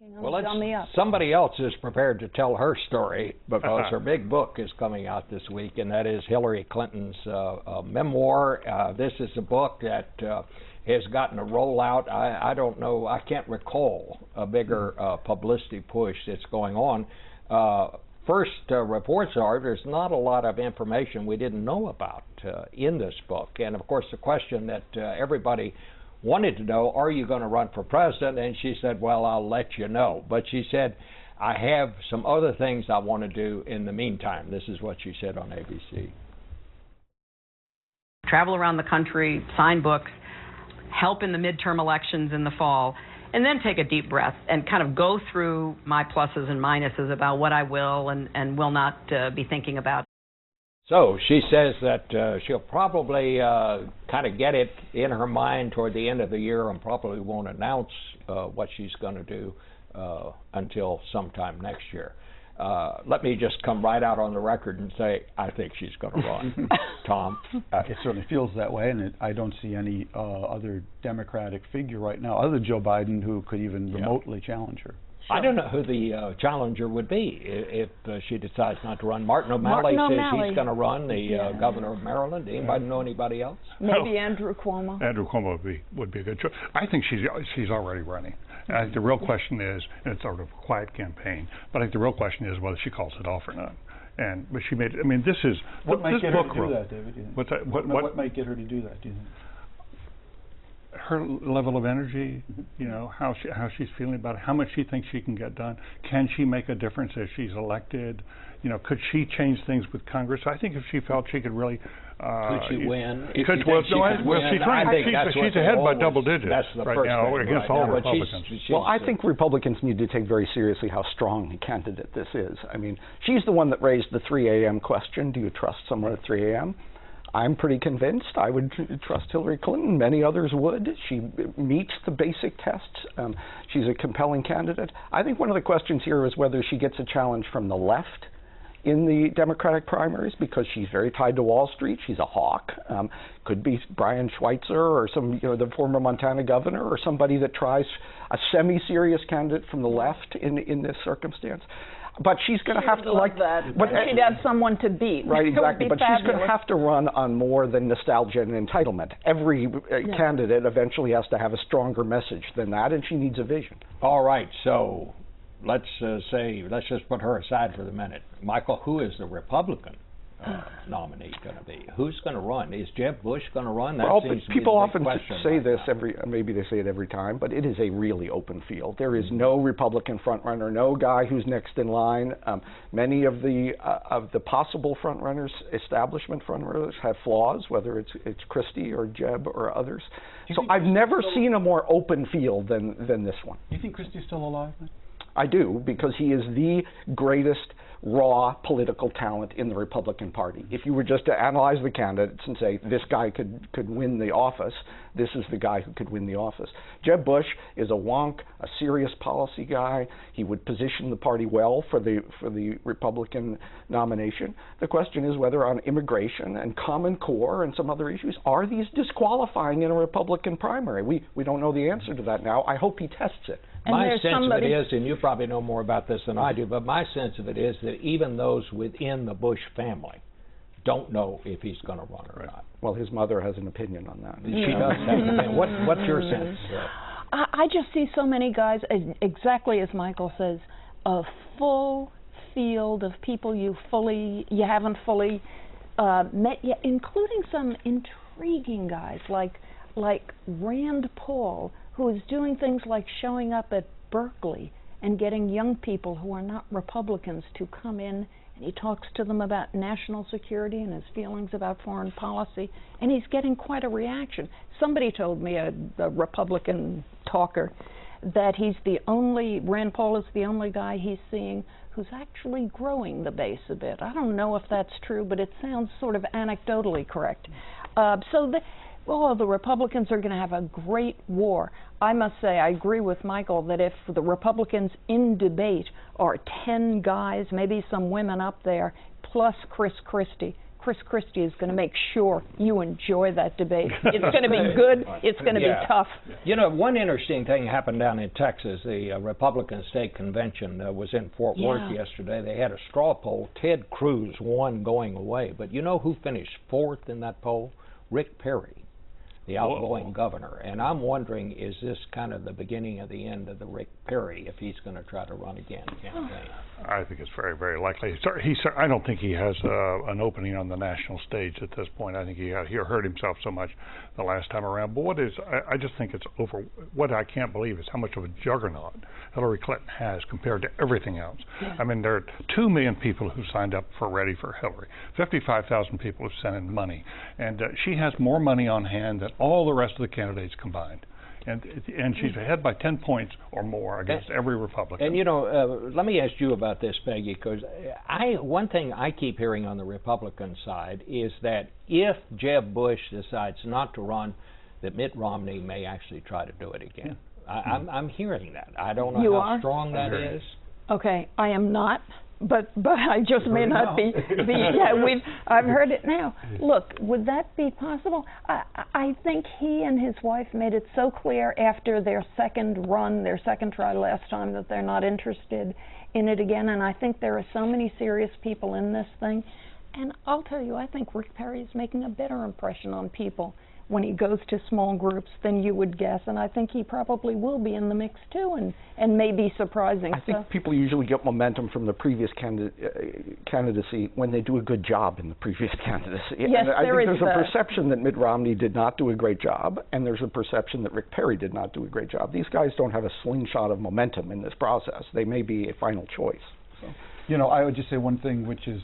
Well, somebody else is prepared to tell her story because her big book is coming out this week, and that is Hillary Clinton's memoir. This is a book that has gotten a rollout. I don't know, I can't recall a bigger publicity push that's going on. First reports are there's not a lot of information we didn't know about in this book. And of course, the question that everybody wanted to know, are you going to run for president? And she said, well, I'll let you know. But she said, I have some other things I want to do in the meantime. This is what she said on ABC. Travel around the country, sign books, help in the midterm elections in the fall, and then take a deep breath and kind of go through my pluses and minuses about what I will and will not be thinking about. So she says that she'll probably kind of get it in her mind toward the end of the year and probably won't announce what she's going to do until sometime next year. Let me just come right out on the record and say I think she's going to run. Tom? It certainly feels that way, and I don't see any other Democratic figure right now other than Joe Biden who could even remotely challenge her. Sure. I don't know who the challenger would be if she decides not to run. Martin O'Malley says he's going to run, the governor of Maryland. Anybody know anybody else? Maybe Andrew Cuomo. Andrew Cuomo would be a good choice. I think she's already running. And I think the real question is, and it's sort of a quiet campaign, but I think the real question is whether she calls it off or not. But she made. I mean, this is what might get her to do that, David? What might get her to do that? Do you think? Her level of energy, you know, how she's feeling about it, how much she thinks she can get done. Can she make a difference if she's elected? You know, could she change things with Congress? I think if she felt she could really. Could she win? She's ahead by double digits right now against all Republicans. Well, I think Republicans need to take very seriously how strong a candidate this is. I mean, she's the one that raised the 3 a.m. question. Do you trust someone at 3 a.m.? I'm pretty convinced I would trust Hillary Clinton. Many others would. She meets the basic tests. She's a compelling candidate. I think one of the questions here is whether she gets a challenge from the left in the Democratic primaries because she's very tied to Wall Street. She's a hawk. Could be Brian Schweitzer or the former Montana governor or somebody that tries a semi-serious candidate from the left in this circumstance. But she's going to have to But she'd have someone to beat. Right, exactly. But she's going to have to run on more than nostalgia and entitlement. Every candidate eventually has to have a stronger message than that, and she needs a vision. All right. So let's just put her aside for the minute. Michael, who is the Republican nominee going to be? Who's going to run? Is Jeb Bush going to run? That seems to be people the big often question say this maybe they say it every time, but it is a really open field. There is no Republican frontrunner, no guy who's next in line. Many of the possible frontrunners, establishment frontrunners, have flaws, whether it's Christie or Jeb or others. So I've never seen a more open field than this one. Do you think Christie's still alive? I do, because he is the greatest raw political talent in the Republican Party. If you were just to analyze the candidates and say, this guy could win the office, this is the guy who could win the office. Jeb Bush is a wonk, a serious policy guy. He would position the party well for the Republican nomination. The question is whether on immigration and Common Core and some other issues, are these disqualifying in a Republican primary? We don't know the answer to that now. I hope he tests it. My sense of it is, and you probably know more about this than I do, but my sense of it is that even those within the Bush family don't know if he's going to run or not. Well, his mother has an opinion on that. She does have an opinion. What's your sense? I just see so many guys, exactly as Michael says, a full field of people you haven't fully met yet, including some intriguing guys like Rand Paul, who is doing things like showing up at Berkeley and getting young people who are not Republicans to come in, and he talks to them about national security and his feelings about foreign policy, and he's getting quite a reaction. Somebody told me, a Republican talker, that Rand Paul is the only guy he's seeing who's actually growing the base a bit. I don't know if that's true, but it sounds sort of anecdotally correct. The Republicans are going to have a great war. I must say, I agree with Michael that if the Republicans in debate are 10 guys, maybe some women up there, plus Chris Christie Chris Christie is going to make sure you enjoy that debate. It's going to be good. It's going to be tough. You know, one interesting thing happened down in Texas. The Republican State Convention was in Fort Worth yesterday. They had a straw poll. Ted Cruz won going away. But you know who finished fourth in that poll? Rick Perry, the outgoing governor. And I'm wondering, is this kind of the beginning of the end of the Rick Perry if he's going to try to run again campaign? I think it's very, very likely. I don't think he has an opening on the national stage at this point. I think he hurt himself so much the last time around. But I just think it's over. What I can't believe is how much of a juggernaut Hillary Clinton has compared to everything else. Yeah. I mean, there are 2 million people who signed up for Ready for Hillary. 55,000 people have sent in money. And she has more money on hand than all the rest of the candidates combined. And she's ahead by 10 points or more against every Republican. And you know, let me ask you about this, Peggy, because one thing I keep hearing on the Republican side is that if Jeb Bush decides not to run, that Mitt Romney may actually try to do it again. Yeah. I'm hearing that. I don't know how strong that is. Okay, I am not. But I just may not be yeah, I've heard it now. Look, would that be possible? I think he and his wife made it so clear after their second try last time, that they're not interested in it again. And I think there are so many serious people in this thing. And I'll tell you, I think Rick Perry is making a better impression on people when he goes to small groups than you would guess, and I think he probably will be in the mix too, and may be surprising. I think people usually get momentum from the previous candidacy when they do a good job in the previous candidacy. Yes, and I think there's a perception that Mitt Romney did not do a great job, and there's a perception that Rick Perry did not do a great job. These guys don't have a slingshot of momentum in this process. They may be a final choice. So. You know, I would just say one thing, which is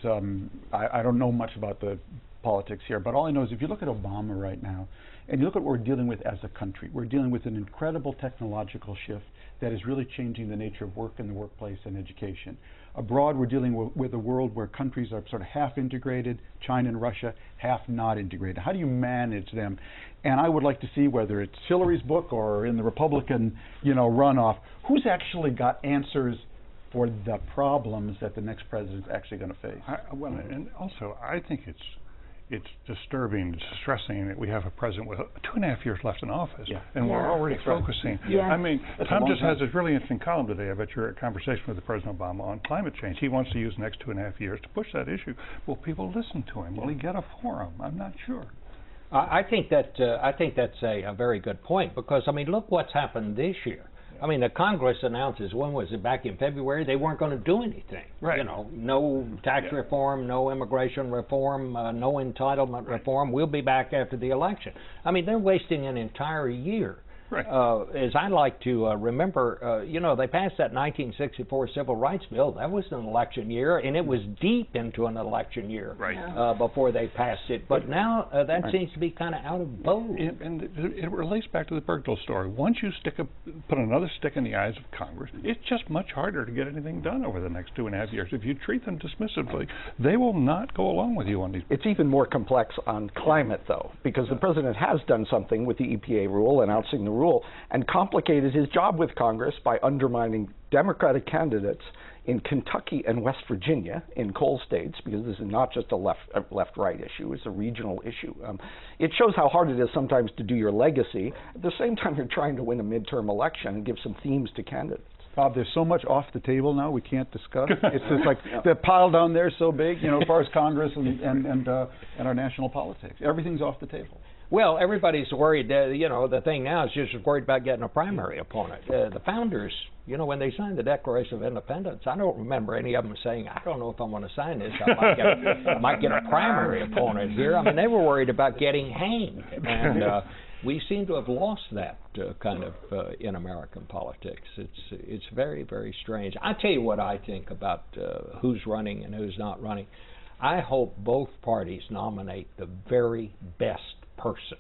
I don't know much about the politics here, but all I know is if you look at Obama right now, and you look at what we're dealing with as a country, we're dealing with an incredible technological shift that is really changing the nature of work in the workplace and education. Abroad, we're dealing with a world where countries are sort of half integrated, China and Russia, half not integrated. How do you manage them? And I would like to see, whether it's Hillary's book or in the Republican, runoff, who's actually got answers for the problems that the next president's actually going to face. And also, I think it's disturbing, distressing that we have a president with 2.5 years left in office, and we're already focusing. Yeah. I mean, Tom just has this really interesting column today. I bet you're at a conversation with President Obama on climate change. He wants to use the next 2.5 years to push that issue. Will people listen to him? Will he get a forum? I'm not sure. I think that's a very good point, because I mean, look what's happened this year. I mean, the Congress announces, when was it, back in February, they weren't going to do anything. Right. You know, no tax reform, no immigration reform, no entitlement reform. We'll be back after the election. I mean, they're wasting an entire year. Right. As I like to remember, they passed that 1964 Civil Rights Bill. That was an election year, and it was deep into an election year before they passed it. But now that seems to be kind of out of vogue. And it relates back to the Bergdahl story. Once you put another stick in the eyes of Congress, it's just much harder to get anything done over the next 2.5 years. If you treat them dismissively, they will not go along with you on these. It's even more complex on climate, though, because the president has done something with the EPA rule, announcing the rule, and complicated his job with Congress by undermining Democratic candidates in Kentucky and West Virginia, in coal states, because this is not just a left-right issue, it's a regional issue. It shows how hard it is sometimes to do your legacy. At the same time, you're trying to win a midterm election and give some themes to candidates. Bob, there's so much off the table now we can't discuss. It's just like the pile down there is so big, as far as Congress and our national politics. Everything's off the table. Well, everybody's worried. The thing now is just worried about getting a primary opponent. The founders, when they signed the Declaration of Independence, I don't remember any of them saying, "I don't know if I want to sign this. I might get a primary opponent here." I mean, they were worried about getting hanged, and we seem to have lost that kind of in American politics. It's very, very strange. I'll tell you what I think about who's running and who's not running. I hope both parties nominate the very best person,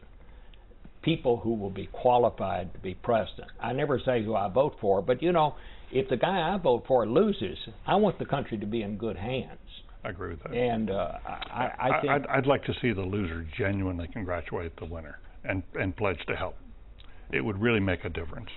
people who will be qualified to be president. I never say who I vote for, but if the guy I vote for loses, I want the country to be in good hands. I agree with that. And I think I'd like to see the loser genuinely congratulate the winner and pledge to help. It would really make a difference.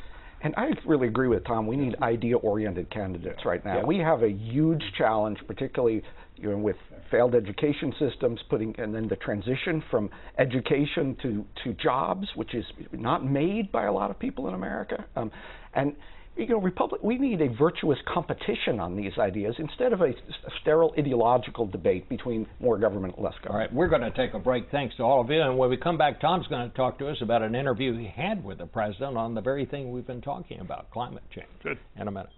And I really agree with Tom. We need idea-oriented candidates right now. Yeah. We have a huge challenge, particularly with failed education systems, and then the transition from education to jobs, which is not made by a lot of people in America. And we need a virtuous competition on these ideas instead of a sterile ideological debate between more government and less government. All right, we're going to take a break. Thanks to all of you. And when we come back, Tom's going to talk to us about an interview he had with the president on the very thing we've been talking about, climate change. Good. In a minute.